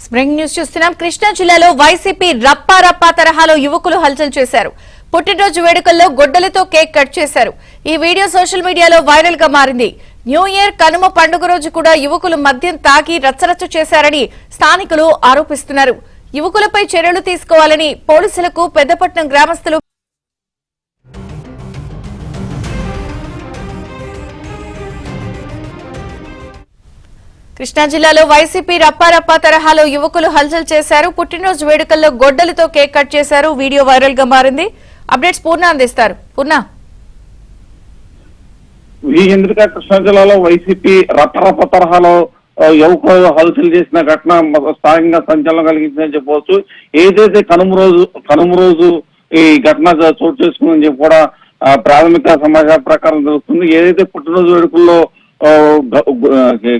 Spring news చూస్తున్నాం. కృష్ణా జిల్లాలో YCP రప్పా తరహాలో యువకులు హల్చల్ చేశారు. పుట్టినరోజు వేడుకల్లో గొడ్డలతో కేక్ కట్ చేశారు. ఈ వీడియో సోషల్ మీడియాలో వైరల్ గా మారింది. న్యూ ఇయర్ కనుమ పండుగ రోజు కూడా యువకులు మద్యం తాగి రచ్చరచ్చ చేశారని స్థానికులు ఆరోపిస్తున్నారు. యువకులపై చర్యలు తీసుకోవాలని పోలీసులకు పెద్దపట్నం గ్రామస్తులు కృష్ణా జిల్లాలో వైసీపీ రప్పా తరహాలో యువకులు హల్చల్ చేశారు. పుట్టినరోజు వేడుకల్లో గొడ్డలతో కేక్ కట్ చేశారు. వీడియో వైరల్ గా మారింది. అప్డేట్స్ పూర్ణ అందిస్తారు. పూర్ణ. కృష్ణా జిల్లాలో వైసీపీ రప్ప తరహాలో యువకులు హల్చల్ చేసిన ఘటన స్థానికంగా సంచలనం కలిగించిందని చెప్పవచ్చు. ఏదైతే కనుమ రోజు ఈ ఘటన చోటు చేసుకుందని చెప్పి కూడా ప్రాథమిక సమాచారం ప్రకారం తెలుస్తుంది. ఏదైతే పుట్టినరోజు వేడుకల్లో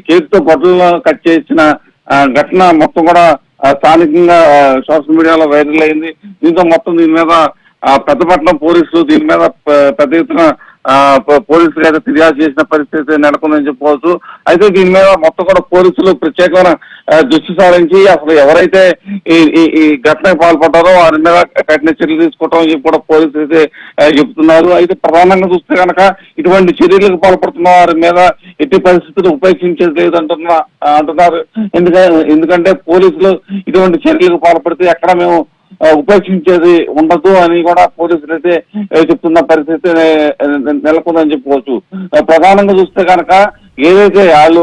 కేక్ తో గొడ్డలు కట్ చేసిన ఘటన మొత్తం కూడా స్థానికంగా సోషల్ మీడియాలో వైరల్ అయింది. దీని మీద పెద్దపట్నం పోలీసులు దీని మీద పెద్ద ఎత్తున పోలీసులు అయితే ఫిర్యాదు చేసిన పరిస్థితి నెలకొందని చెప్పుకోవచ్చు. అయితే దీని మీద మొత్తం కూడా పోలీసులు ప్రత్యేకమైన దృష్టి సారించి అసలు ఎవరైతే ఈ ఘటనకు పాల్పడ్డారో వారి మీద కఠిన చర్యలు తీసుకోవటం చెప్పి కూడా పోలీసులు అయితే చెబుతున్నారు. అయితే ప్రధానంగా చూస్తే కనుక ఇటువంటి చర్యలకు పాల్పడుతున్న వారి మీద ఎట్టి పరిస్థితులు ఉపేక్షించేది లేదంటున్నారు. ఎందుకంటే పోలీసులు ఇటువంటి చర్యలకు పాల్పడితే ఎక్కడ మేము ఉపేక్షించేది ఉండదు అని కూడా పోలీసులు అయితే చెప్తున్న పరిస్థితి నెలకొందని చెప్పుకోవచ్చు. ప్రధానంగా చూస్తే కనుక ఏదైతే వాళ్ళు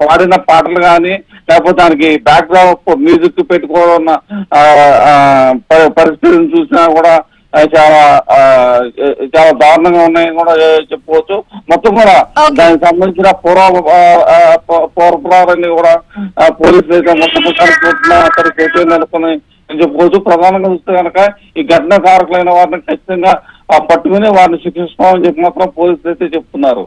పాడిన పాటలు కానీ లేకపోతే దానికి బ్యాక్ డ్రాప్ మ్యూజిక్ పెట్టుకోవాలన్న పరిస్థితిని చూసినా కూడా చాలా దారుణంగా ఉన్నాయని కూడా చెప్పుకోవచ్చు. మొత్తం కూడా దానికి సంబంధించిన పూర్వపురాలన్నీ కూడా పోలీసులు అయితే మొత్తం పరిస్థితి నెలకొని చెప్పుకోవచ్చు. ప్రధానంగా చూస్తే కనుక ఈ ఘటన కారకులైన వారిని ఖచ్చితంగా పట్టుకుని వారిని శిక్షిస్తామని చెప్పి మాత్రం పోలీసులు అయితే చెప్తున్నారు.